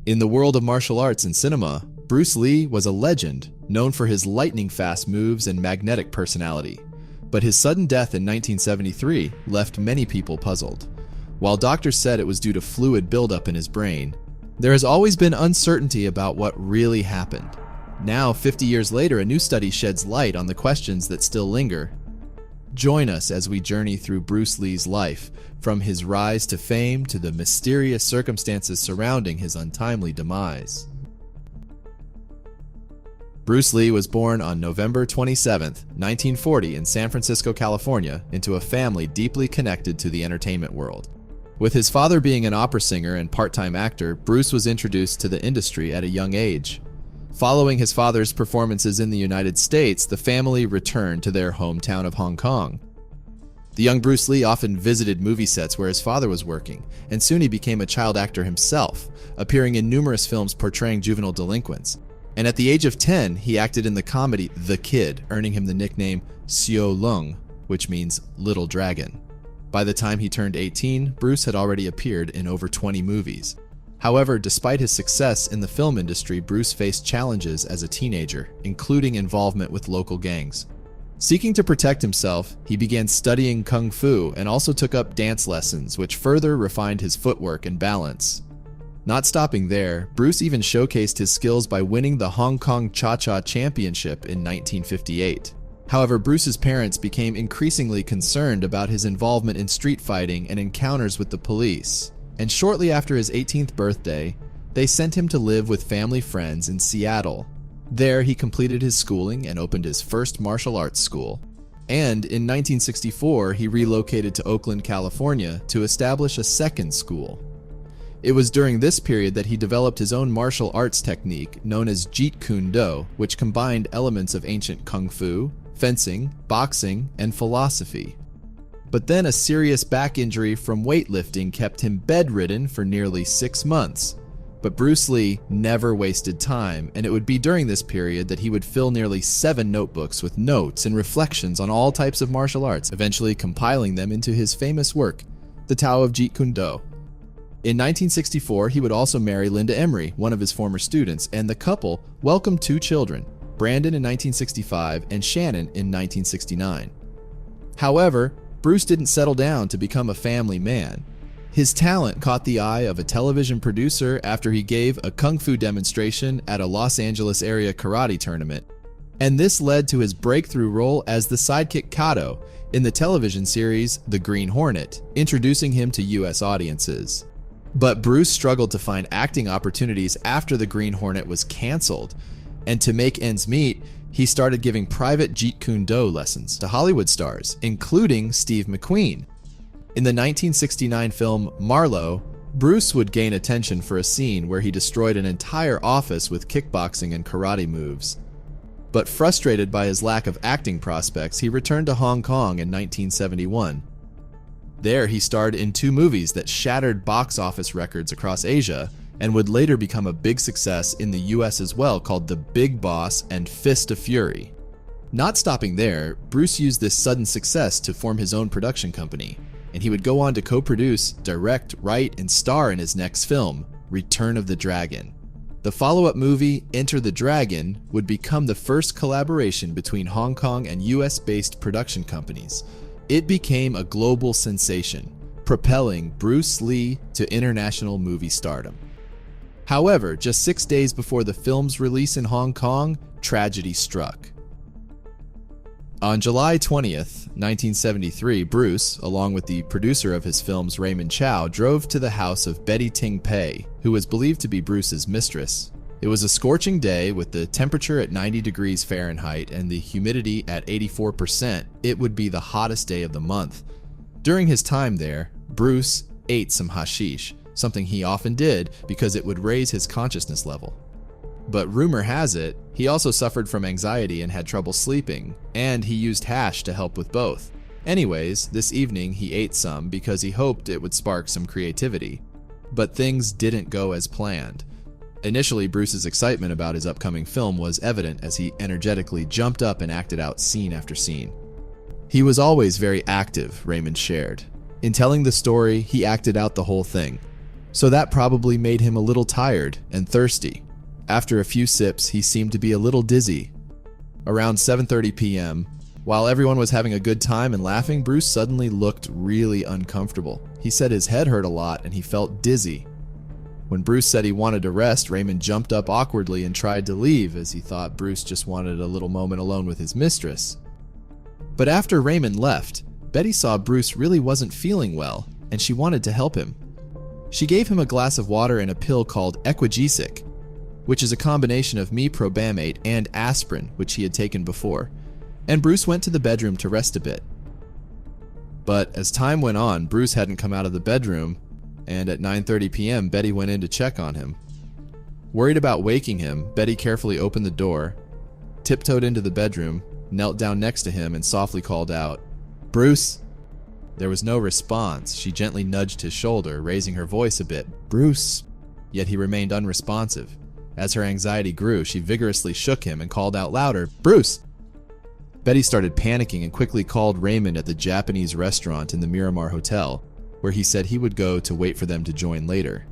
In the world of martial arts and cinema, Bruce Lee was a legend, known for his lightning-fast moves and magnetic personality. But his sudden death in 1973 left many people puzzled. While doctors said it was due to fluid buildup in his brain, there has always been uncertainty about what really happened. Now, 50 years later, a new study sheds light on the questions that still linger. Join us as we journey through Bruce Lee's life, from his rise to fame to the mysterious circumstances surrounding his untimely demise. Bruce Lee was born on November 27, 1940 in San Francisco, California, into a family deeply connected to the entertainment world. With his father being an opera singer and part-time actor, Bruce was introduced to the industry at a young age. Following his father's performances in the United States, the family returned to their hometown of Hong Kong. The young Bruce Lee often visited movie sets where his father was working, and soon he became a child actor himself, appearing in numerous films portraying juvenile delinquents. And at the age of 10, he acted in the comedy The Kid, earning him the nickname Xiao Lung, which means Little Dragon. By the time he turned 18, Bruce had already appeared in over 20 movies. However, despite his success in the film industry, Bruce faced challenges as a teenager, including involvement with local gangs. Seeking to protect himself, he began studying kung fu and also took up dance lessons, which further refined his footwork and balance. Not stopping there, Bruce even showcased his skills by winning the Hong Kong Cha-Cha Championship in 1958. However, Bruce's parents became increasingly concerned about his involvement in street fighting and encounters with the police, and shortly after his 18th birthday, they sent him to live with family friends in Seattle. There, he completed his schooling and opened his first martial arts school. And in 1964, he relocated to Oakland, California to establish a second school. It was during this period that he developed his own martial arts technique known as Jeet Kune Do, which combined elements of ancient kung fu, fencing, boxing, and philosophy. But then a serious back injury from weightlifting kept him bedridden for nearly 6 months. But Bruce Lee never wasted time, and it would be during this period that he would fill nearly 7 notebooks with notes and reflections on all types of martial arts, eventually compiling them into his famous work, The Tao of Jeet Kune Do. In 1964, he would also marry Linda Emery, one of his former students, and the couple welcomed 2 children, Brandon in 1965 and Shannon in 1969. However, Bruce didn't settle down to become a family man. His talent caught the eye of a television producer after he gave a kung fu demonstration at a Los Angeles area karate tournament, and this led to his breakthrough role as the sidekick Kato in the television series The Green Hornet, introducing him to U.S. audiences. But Bruce struggled to find acting opportunities after The Green Hornet was canceled, and to make ends meet, he started giving private Jeet Kune Do lessons to Hollywood stars, including Steve McQueen. In the 1969 film Marlowe, Bruce would gain attention for a scene where he destroyed an entire office with kickboxing and karate moves. But frustrated by his lack of acting prospects, he returned to Hong Kong in 1971. There, he starred in 2 movies that shattered box office records across Asia and would later become a big success in the US as well, called The Big Boss and Fist of Fury. Not stopping there, Bruce used this sudden success to form his own production company, and he would go on to co-produce, direct, write, and star in his next film, Return of the Dragon. The follow-up movie, Enter the Dragon, would become the first collaboration between Hong Kong and US-based production companies. It became a global sensation, propelling Bruce Lee to international movie stardom. However, just 6 days before the film's release in Hong Kong, tragedy struck. On July 20th, 1973, Bruce, along with the producer of his films Raymond Chow, drove to the house of Betty Ting Pei, who was believed to be Bruce's mistress. It was a scorching day with the temperature at 90 degrees Fahrenheit and the humidity at 84%. It would be the hottest day of the month. During his time there, Bruce ate some hashish, something he often did because it would raise his consciousness level. But rumor has it, he also suffered from anxiety and had trouble sleeping, and he used hash to help with both. Anyways, this evening he ate some because he hoped it would spark some creativity. But things didn't go as planned. Initially, Bruce's excitement about his upcoming film was evident as he energetically jumped up and acted out scene after scene. He was always very active, Raymond shared. In telling the story, he acted out the whole thing. so that probably made him a little tired and thirsty. After a few sips, he seemed to be a little dizzy. Around 7:30 p.m., while everyone was having a good time and laughing, Bruce suddenly looked really uncomfortable. He said his head hurt a lot and he felt dizzy. When Bruce said he wanted to rest, Raymond jumped up awkwardly and tried to leave, as he thought Bruce just wanted a little moment alone with his mistress. But after Raymond left, Betty saw Bruce really wasn't feeling well, and she wanted to help him. She gave him a glass of water and a pill called Equagesic, which is a combination of mepробamate and aspirin, which he had taken before, and Bruce went to the bedroom to rest a bit. But as time went on, Bruce hadn't come out of the bedroom, and at 9:30 p.m., Betty went in to check on him. Worried about waking him, Betty carefully opened the door, tiptoed into the bedroom, knelt down next to him, and softly called out, "Bruce?" There was no response. She gently nudged his shoulder, raising her voice a bit, "Bruce?" Yet he remained unresponsive. As her anxiety grew, she vigorously shook him and called out louder, "Bruce!" Betty started panicking and quickly called Raymond at the Japanese restaurant in the Miramar Hotel, where he said he would go to wait for them to join later.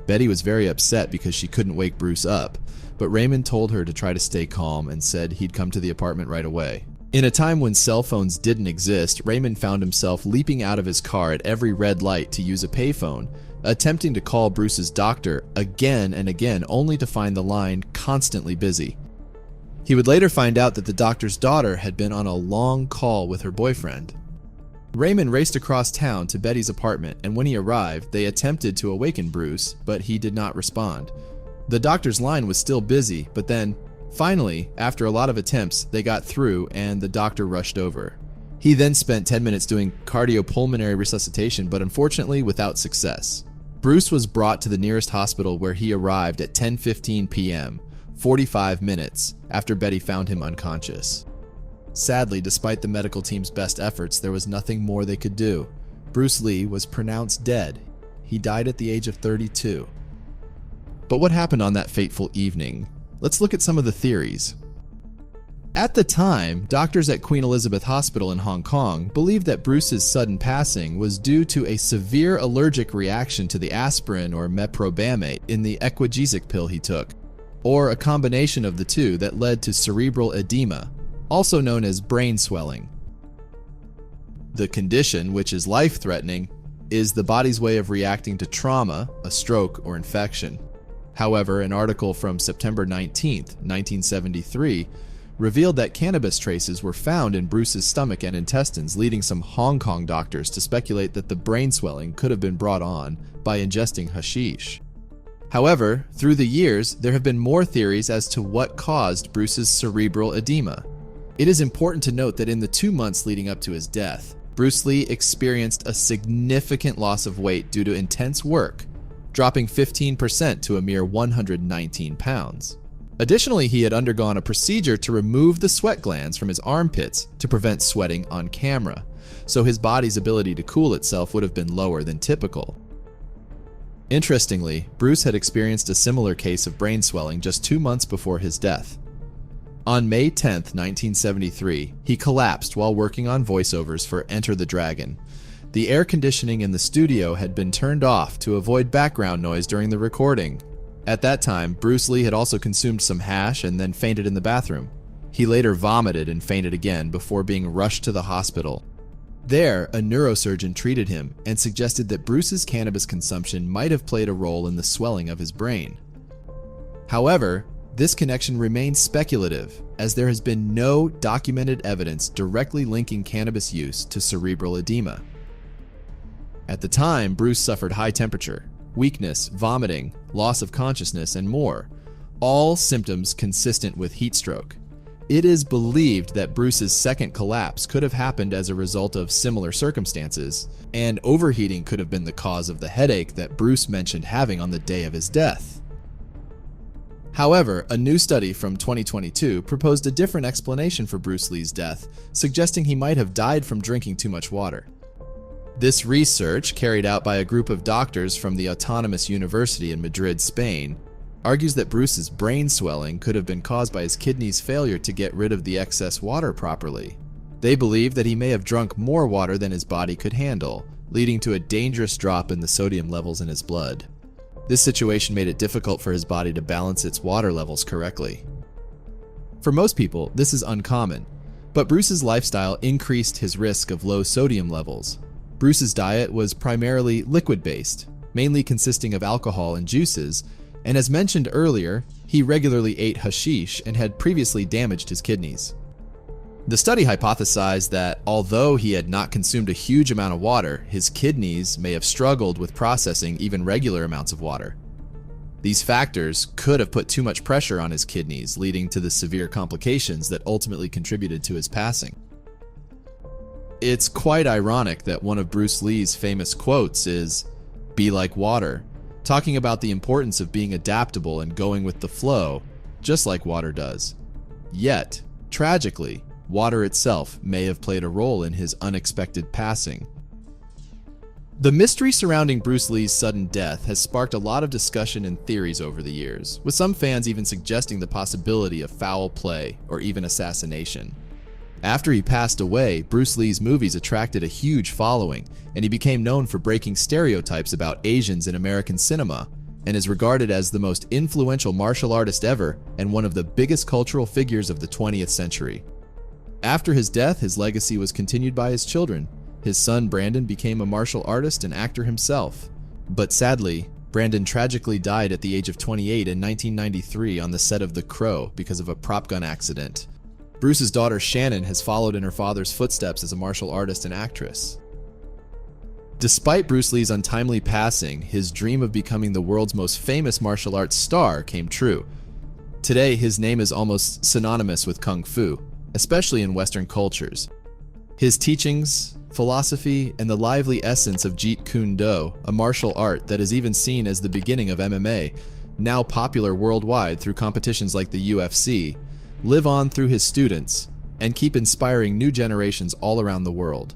Betty was very upset because she couldn't wake Bruce up, but Raymond told her to try to stay calm and said he'd come to the apartment right away. In a time when cell phones didn't exist, Raymond found himself leaping out of his car at every red light to use a payphone, attempting to call Bruce's doctor again and again, only to find the line constantly busy. He would later find out that the doctor's daughter had been on a long call with her boyfriend. Raymond raced across town to Betty's apartment, and when he arrived, they attempted to awaken Bruce, but he did not respond. The doctor's line was still busy, but then, finally, after a lot of attempts, they got through and the doctor rushed over. He then spent 10 minutes doing cardiopulmonary resuscitation, but unfortunately without success. Bruce was brought to the nearest hospital, where he arrived at 10:15 p.m., 45 minutes after Betty found him unconscious. Sadly, despite the medical team's best efforts, there was nothing more they could do. Bruce Lee was pronounced dead. He died at the age of 32. But what happened on that fateful evening? Let's look at some of the theories. At the time, doctors at Queen Elizabeth Hospital in Hong Kong believed that Bruce's sudden passing was due to a severe allergic reaction to the aspirin or mepробamate in the Equagesic pill he took, or a combination of the two that led to cerebral edema, also known as brain swelling. The condition, which is life-threatening, is the body's way of reacting to trauma, a stroke, or infection. However, an article from September 19, 1973, revealed that cannabis traces were found in Bruce's stomach and intestines, leading some Hong Kong doctors to speculate that the brain swelling could have been brought on by ingesting hashish. However, through the years, there have been more theories as to what caused Bruce's cerebral edema. It is important to note that in the 2 months leading up to his death, Bruce Lee experienced a significant loss of weight due to intense work, dropping 15% to a mere 119 pounds. Additionally, he had undergone a procedure to remove the sweat glands from his armpits to prevent sweating on camera, so his body's ability to cool itself would have been lower than typical. Interestingly, Bruce had experienced a similar case of brain swelling just 2 months before his death. On May 10, 1973, he collapsed while working on voiceovers for Enter the Dragon. The air conditioning in the studio had been turned off to avoid background noise during the recording. At that time, Bruce Lee had also consumed some hash and then fainted in the bathroom. He later vomited and fainted again before being rushed to the hospital. There, a neurosurgeon treated him and suggested that Bruce's cannabis consumption might have played a role in the swelling of his brain. However, this connection remains speculative, as there has been no documented evidence directly linking cannabis use to cerebral edema. At the time, Bruce suffered high temperature, weakness, vomiting, loss of consciousness, and more, all symptoms consistent with heat stroke. It is believed that Bruce's second collapse could have happened as a result of similar circumstances, and overheating could have been the cause of the headache that Bruce mentioned having on the day of his death. However, a new study from 2022 proposed a different explanation for Bruce Lee's death, suggesting he might have died from drinking too much water. This research, carried out by a group of doctors from the Autonomous University in Madrid, Spain, argues that Bruce's brain swelling could have been caused by his kidneys' failure to get rid of the excess water properly. They believe that he may have drunk more water than his body could handle, leading to a dangerous drop in the sodium levels in his blood. This situation made it difficult for his body to balance its water levels correctly. For most people, this is uncommon, but Bruce's lifestyle increased his risk of low sodium levels. Bruce's diet was primarily liquid-based, mainly consisting of alcohol and juices, and as mentioned earlier, he regularly ate hashish and had previously damaged his kidneys. The study hypothesized that although he had not consumed a huge amount of water, his kidneys may have struggled with processing even regular amounts of water. These factors could have put too much pressure on his kidneys, leading to the severe complications that ultimately contributed to his passing. It's quite ironic that one of Bruce Lee's famous quotes is, "Be like water," talking about the importance of being adaptable and going with the flow, just like water does. Yet, tragically, water itself may have played a role in his unexpected passing. The mystery surrounding Bruce Lee's sudden death has sparked a lot of discussion and theories over the years, with some fans even suggesting the possibility of foul play or even assassination. After he passed away, Bruce Lee's movies attracted a huge following, and he became known for breaking stereotypes about Asians in American cinema, and is regarded as the most influential martial artist ever and one of the biggest cultural figures of the 20th century. After his death, his legacy was continued by his children. His son Brandon became a martial artist and actor himself. But sadly, Brandon tragically died at the age of 28 in 1993 on the set of The Crow because of a prop gun accident. Bruce's daughter Shannon has followed in her father's footsteps as a martial artist and actress. Despite Bruce Lee's untimely passing, his dream of becoming the world's most famous martial arts star came true. Today, his name is almost synonymous with Kung Fu, especially in Western cultures. His teachings, philosophy, and the lively essence of Jeet Kune Do, a martial art that is even seen as the beginning of MMA, now popular worldwide through competitions like the UFC, live on through his students and keep inspiring new generations all around the world.